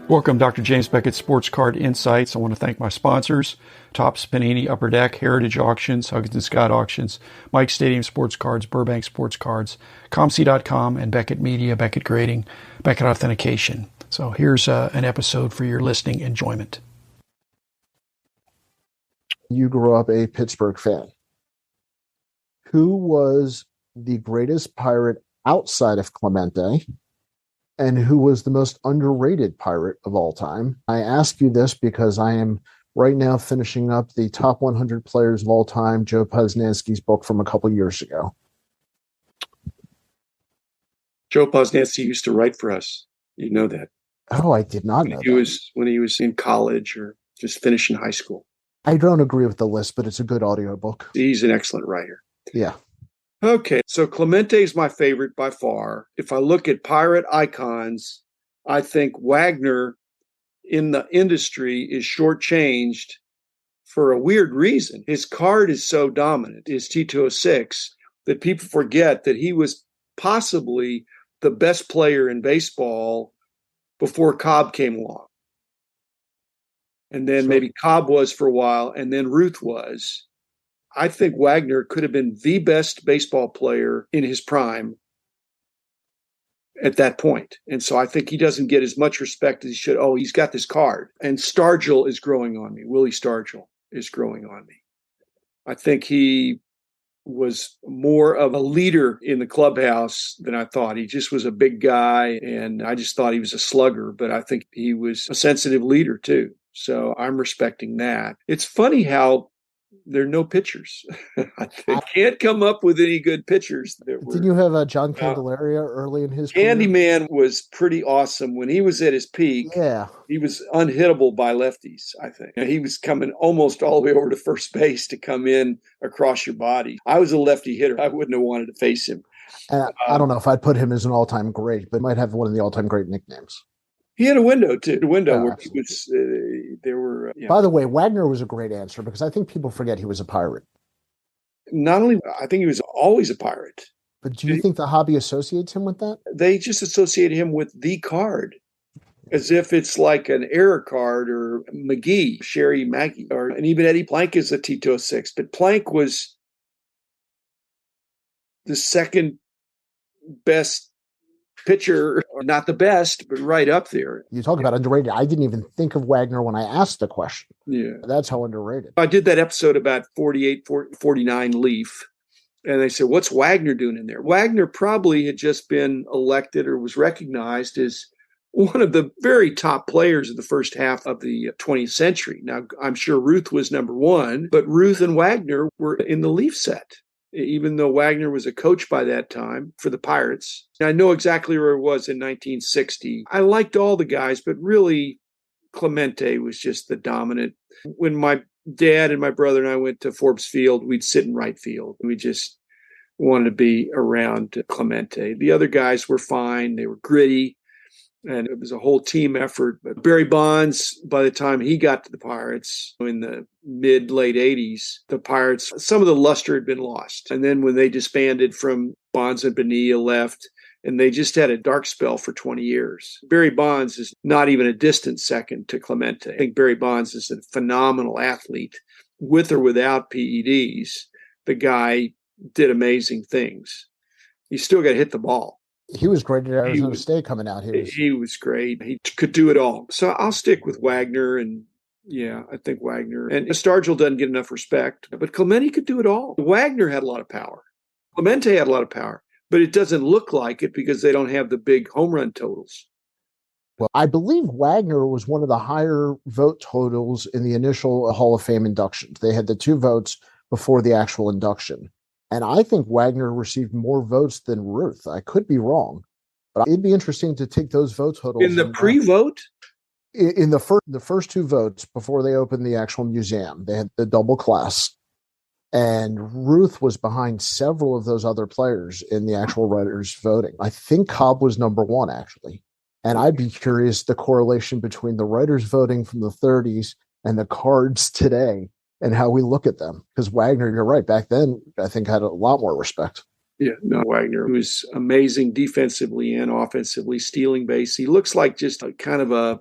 Welcome, Dr. James Beckett, Sports Card Insights. I want to thank my sponsors, Topps, Panini, Upper Deck, Heritage Auctions, Huggins & Scott Auctions, Mike Stadium Sports Cards, Burbank Sports Cards, ComC.com, and Beckett Media, Beckett Grading, Beckett Authentication. So here's an episode for your listening enjoyment. You grew up a Pittsburgh fan. Who was the greatest Pirate outside of Clemente? And who was the most underrated Pirate of all time? I ask you this because I am right now finishing up the top 100 players of all time, Joe Posnanski's book from a couple years ago. Joe Posnanski used to write for us. You know that. Oh, I did not know that. When he was in college or just finishing high school. I don't agree with the list, but it's a good audiobook. He's an excellent writer. Yeah. Okay, so Clemente is my favorite by far. If I look at Pirate icons, I think Wagner in the industry is shortchanged for a weird reason. His card is so dominant, his T206, that people forget that he was possibly the best player in baseball before Cobb came along. And then maybe Cobb was for a while, and then Ruth was. I think Wagner could have been the best baseball player in his prime at that point. And so I think he doesn't get as much respect as he should. Oh, he's got this card. And Stargell is growing on me. Willie Stargell is growing on me. I think he was more of a leader in the clubhouse than I thought. He just was a big guy, and I just thought he was a slugger. But I think he was a sensitive leader, too. So I'm respecting that. It's funny how there are no pitchers. I can't come up with any good pitchers. Didn't you have John Candelaria early in his career? Candyman was pretty awesome. When he was at his peak, he was unhittable by lefties, I think. He was coming almost all the way over to first base to come in across your body. I was a lefty hitter. I wouldn't have wanted to face him. I don't know if I'd put him as an all-time great, but might have one of the all-time great nicknames. He had a window, too. Where he was, there were... By the way, Wagner was a great answer because I think people forget he was a Pirate. Not only, I think he was always a Pirate. But do you think the hobby associates him with that? They just associate him with the card, as if it's like an error card or McGee, Sherry Maggie, and even Eddie Plank is a T206. But Plank was the second best pitcher, or not the best, but right up there. You talk about underrated. I didn't even think of Wagner when I asked the question. Yeah. That's how underrated. I did that episode about 49 Leaf, and they said, what's Wagner doing in there? Wagner probably had just been elected or was recognized as one of the very top players of the first half of the 20th century. Now, I'm sure Ruth was number one, but Ruth and Wagner were in the Leaf set, even though Wagner was a coach by that time for the Pirates. I know exactly where it was in 1960. I liked all the guys, but really Clemente was just the dominant. When my dad and my brother and I went to Forbes Field, we'd sit in right field. We just wanted to be around Clemente. The other guys were fine. They were gritty, and it was a whole team effort. But Barry Bonds, by the time he got to the Pirates in the mid-late 80s, the Pirates, some of the luster had been lost. And then when they disbanded from Bonds and Bonilla left, and they just had a dark spell for 20 years. Barry Bonds is not even a distant second to Clemente. I think Barry Bonds is a phenomenal athlete with or without PEDs. The guy did amazing things. He still got to hit the ball. He was great at Arizona State coming out here. He was great. He could do it all. So I'll stick with Wagner, and I think Wagner. And Stargell doesn't get enough respect, but Clemente could do it all. Wagner had a lot of power. Clemente had a lot of power, but it doesn't look like it because they don't have the big home run totals. Well, I believe Wagner was one of the higher vote totals in the initial Hall of Fame inductions. They had the 2 votes before the actual induction. And I think Wagner received more votes than Ruth. I could be wrong, but it'd be interesting to take those vote totals. In the pre-vote? In the first 2 votes before they opened the actual museum, they had the double class. And Ruth was behind several of those other players in the actual writers voting. I think Cobb was number 1, actually. And I'd be curious the correlation between the writers voting from the 30s and the cards today and how we look at them. Because Wagner, you're right, back then, I think had a lot more respect. Yeah, no, Wagner was amazing defensively and offensively, stealing base. He looks like just a kind of a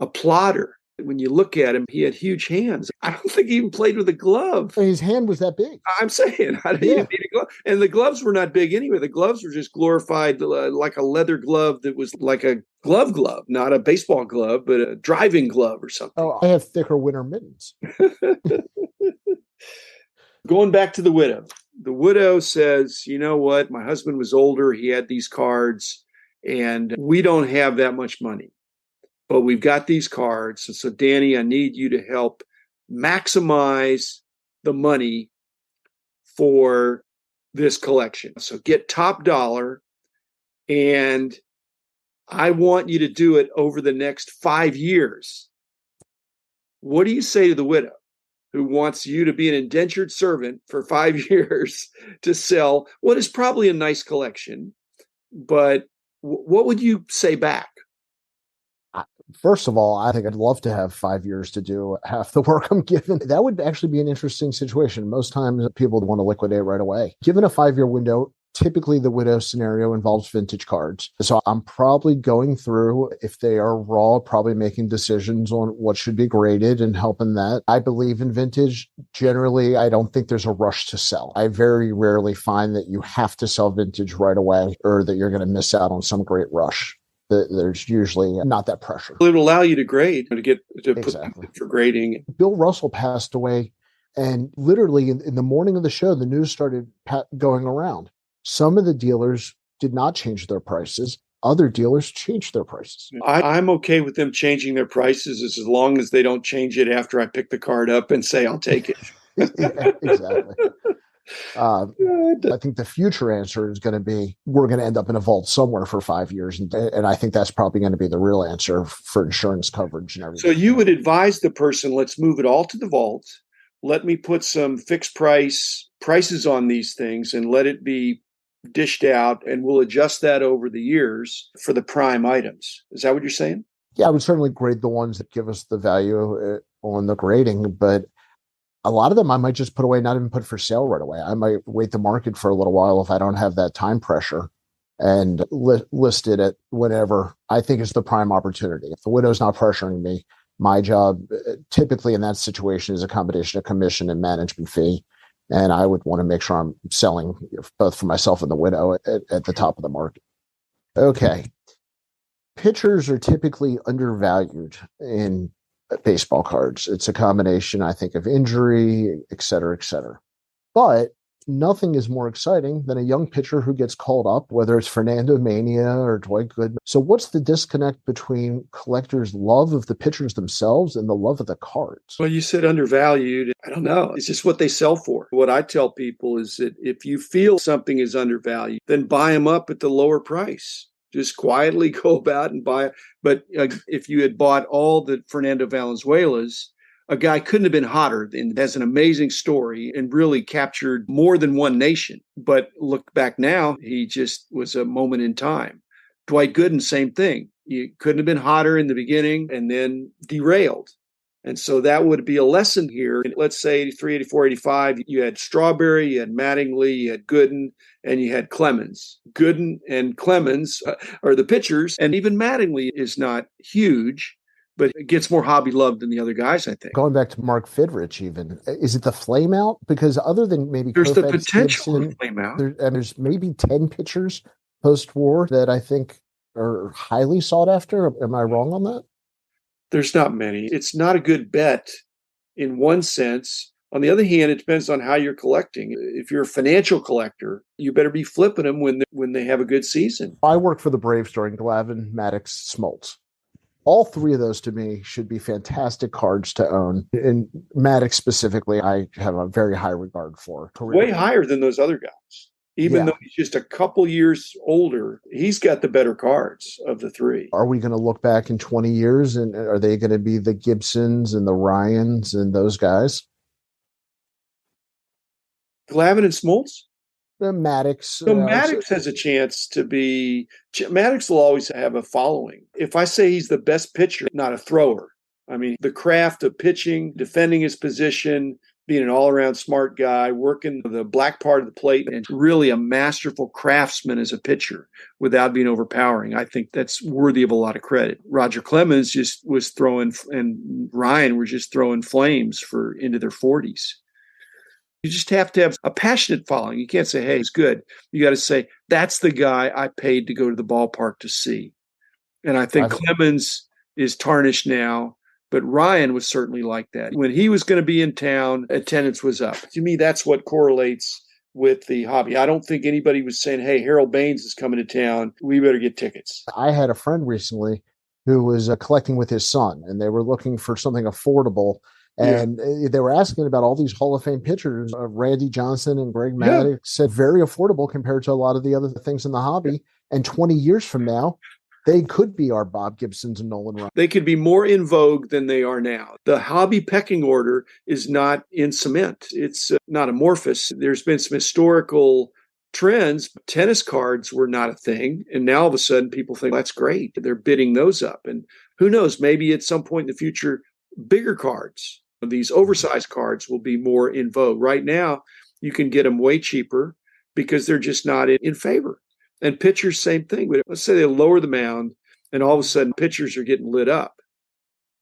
a plotter. When you look at him, he had huge hands. I don't think he even played with a glove. His hand was that big. I'm saying, I didn't even need a glove. And the gloves were not big anyway. The gloves were just glorified, like a leather glove that was like a glove, not a baseball glove, but a driving glove or something. Oh, I have thicker winter mittens. Going back to the widow. The widow says, you know what? My husband was older. He had these cards, and we don't have that much money. But we've got these cards. And so, Danny, I need you to help maximize the money for this collection. So get top dollar, and I want you to do it over the next 5 years. What do you say to the widow who wants you to be an indentured servant for 5 years to sell what is probably a nice collection? But what would you say back? First of all, I think I'd love to have 5 years to do half the work I'm given. That would actually be an interesting situation. Most times people want to liquidate right away. Given a 5-year window, typically the widow scenario involves vintage cards. So I'm probably going through, if they are raw, probably making decisions on what should be graded and helping that. I believe in vintage. Generally, I don't think there's a rush to sell. I very rarely find that you have to sell vintage right away or that you're going to miss out on some great rush. There's usually not that pressure. It would allow you to grade, to Exactly. put for grading. Bill Russell passed away, and literally in the morning of the show, the news started going around. Some of the dealers did not change their prices. Other dealers changed their prices. I'm okay with them changing their prices as long as they don't change it after I pick the card up and say, I'll take it. Yeah, exactly. I think the future answer is going to be, we're going to end up in a vault somewhere for 5 years. And I think that's probably going to be the real answer for insurance coverage and everything. So you would advise the person, let's move it all to the vault. Let me put some fixed prices on these things and let it be dished out, and we'll adjust that over the years for the prime items. Is that what you're saying? Yeah, I would certainly grade the ones that give us the value on the grading, but a lot of them I might just put away, not even put for sale right away. I might wait the market for a little while if I don't have that time pressure and list it at whatever I think is the prime opportunity. If the widow's not pressuring me, my job typically in that situation is a combination of commission and management fee. And I would want to make sure I'm selling both for myself and the widow at the top of the market. Okay. Pitchers are typically undervalued in baseball cards. It's a combination, I think, of injury, et cetera, et cetera. But nothing is more exciting than a young pitcher who gets called up, whether it's Fernando Mania or Dwight Gooden. So what's the disconnect between collectors' love of the pitchers themselves and the love of the cards? Well, you said undervalued. I don't know. It's just what they sell for. What I tell people is that if you feel something is undervalued, then buy them up at the lower price. Just quietly go about and buy it. But if you had bought all the Fernando Valenzuelas, a guy couldn't have been hotter and has an amazing story and really captured more than one nation. But look back now, he just was a moment in time. Dwight Gooden, same thing. He couldn't have been hotter in the beginning and then derailed. And so that would be a lesson here. Let's say 83, 84, 85, you had Strawberry, you had Mattingly, you had Gooden, and you had Clemens. Gooden and Clemens are the pitchers, and even Mattingly is not huge, but it gets more hobby love than the other guys, I think. Going back to Mark Fidrich even, is it the flame out? Because other than maybe there's Koufax, the potential Gibson, of flame out. There's maybe 10 pitchers post-war that I think are highly sought after. Am I wrong on that? There's not many. It's not a good bet in one sense. On the other hand, it depends on how you're collecting. If you're a financial collector, you better be flipping them when they have a good season. I worked for the Braves during Glavine, Maddox, Smoltz. All three of those to me should be fantastic cards to own. And Maddox specifically, I have a very high regard for. Way higher than those other guys. Even though he's just a couple years older, he's got the better cards of the three. Are we going to look back in 20 years and are they going to be the Gibsons and the Ryans and those guys? Glavine and Smoltz? Maddox. So Maddox has a chance to be. Maddox will always have a following. If I say he's the best pitcher, not a thrower, I mean, the craft of pitching, defending his position, being an all-around smart guy, working the black part of the plate, and really a masterful craftsman as a pitcher without being overpowering. I think that's worthy of a lot of credit. Roger Clemens just was throwing, and Ryan were just throwing flames for into their 40s. You just have to have a passionate following. You can't say, hey, it's good. You got to say, that's the guy I paid to go to the ballpark to see. And I think Clemens is tarnished now. But Ryan was certainly like that. When he was going to be in town, attendance was up. To me, that's what correlates with the hobby. I don't think anybody was saying, hey, Harold Baines is coming to town. We better get tickets. I had a friend recently who was collecting with his son, and they were looking for something affordable. And they were asking about all these Hall of Fame pitchers. Randy Johnson and Greg Maddux said very affordable compared to a lot of the other things in the hobby. And 20 years from now, they could be our Bob Gibsons and Nolan Ryan. They could be more in vogue than they are now. The hobby pecking order is not in cement. It's not amorphous. There's been some historical trends. Tennis cards were not a thing. And now all of a sudden people think, that's great. They're bidding those up. And who knows, maybe at some point in the future, bigger cards, these oversized cards will be more in vogue. Right now, you can get them way cheaper because they're just not in favor. And pitchers, same thing. But let's say they lower the mound and all of a sudden pitchers are getting lit up.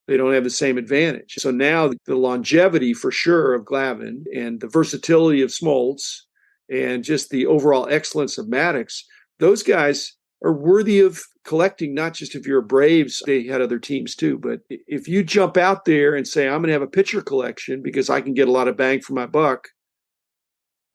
They don't have the same advantage. So now the longevity for sure of Glavine and the versatility of Smoltz and just the overall excellence of Maddux, those guys are worthy of collecting, not just if you're a Braves, they had other teams too. But if you jump out there and say, I'm going to have a pitcher collection because I can get a lot of bang for my buck,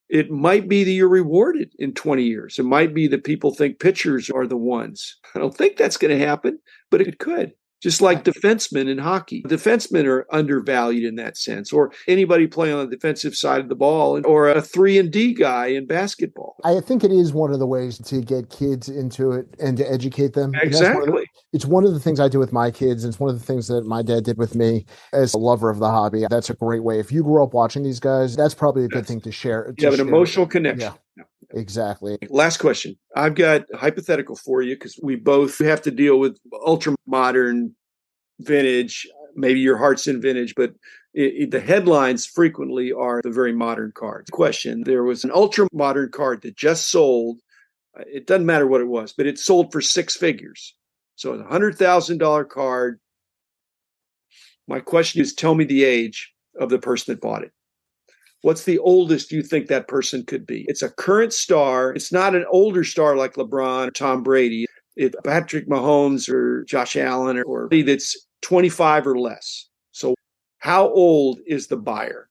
it might be that you're rewarded in 20 years. It might be that people think pitchers are the ones. I don't think that's going to happen, but it could. Just like defensemen in hockey. Defensemen are undervalued in that sense, or anybody playing on the defensive side of the ball, or a 3-and-D guy in basketball. I think it is one of the ways to get kids into it and to educate them. Exactly. It's one of the things I do with my kids. And it's one of the things that my dad did with me as a lover of the hobby. That's a great way. If you grew up watching these guys, that's probably a good thing to share. You have an emotional connection. Yeah. Exactly. Last question. I've got a hypothetical for you because we both have to deal with ultra modern vintage. Maybe your heart's in vintage, but the headlines frequently are the very modern cards. Question. There was an ultra modern card that just sold. It doesn't matter what it was, but it sold for 6 figures. So it's a $100,000 card. My question is, tell me the age of the person that bought it. What's the oldest you think that person could be? It's a current star. It's not an older star like LeBron or Tom Brady. It's Patrick Mahomes or Josh Allen or somebody that's 25 or less. So how old is the buyer?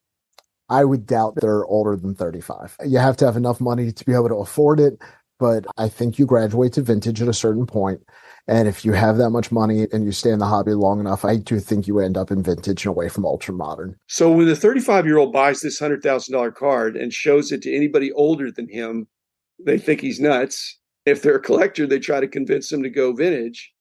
I would doubt they're older than 35. You have to have enough money to be able to afford it. But I think you graduate to vintage at a certain point. And if you have that much money and you stay in the hobby long enough, I do think you end up in vintage and away from ultra modern. So when the 35-year-old buys this $100,000 card and shows it to anybody older than him, they think he's nuts. If they're a collector, they try to convince them to go vintage,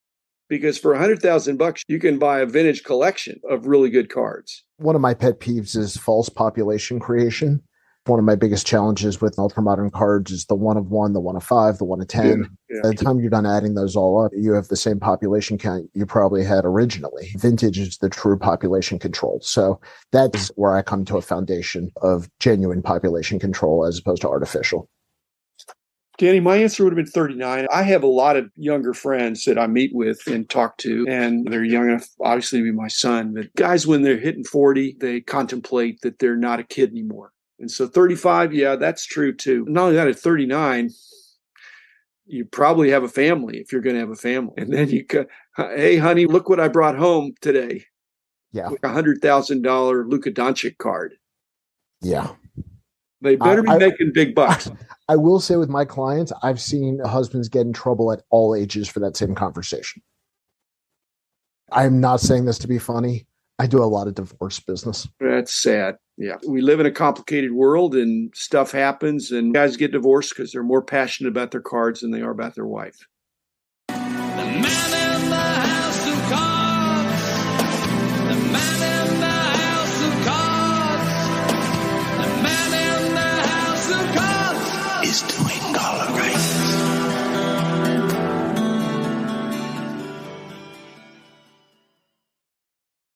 because for $100,000, you can buy a vintage collection of really good cards. One of my pet peeves is false population creation. One of my biggest challenges with ultra-modern cards is the 1 of 1, the 1 of 5, the 1 of 10. Yeah. By the time you're done adding those all up, you have the same population count you probably had originally. Vintage is the true population control. So that's where I come to a foundation of genuine population control as opposed to artificial. Danny, my answer would have been 39. I have a lot of younger friends that I meet with and talk to, and they're young enough, obviously, to be my son. But guys, when they're hitting 40, they contemplate that they're not a kid anymore. And so 35, yeah, that's true too. Not only that, at 39, you probably have a family if you're going to have a family. And then you go, hey, honey, look what I brought home today. Yeah. Like $100,000 Luka Doncic card. Yeah. They better be making big bucks. I will say with my clients, I've seen husbands get in trouble at all ages for that same conversation. I'm not saying this to be funny. I do a lot of divorce business. That's sad. Yeah. We live in a complicated world and stuff happens and guys get divorced because they're more passionate about their cards than they are about their wife. The man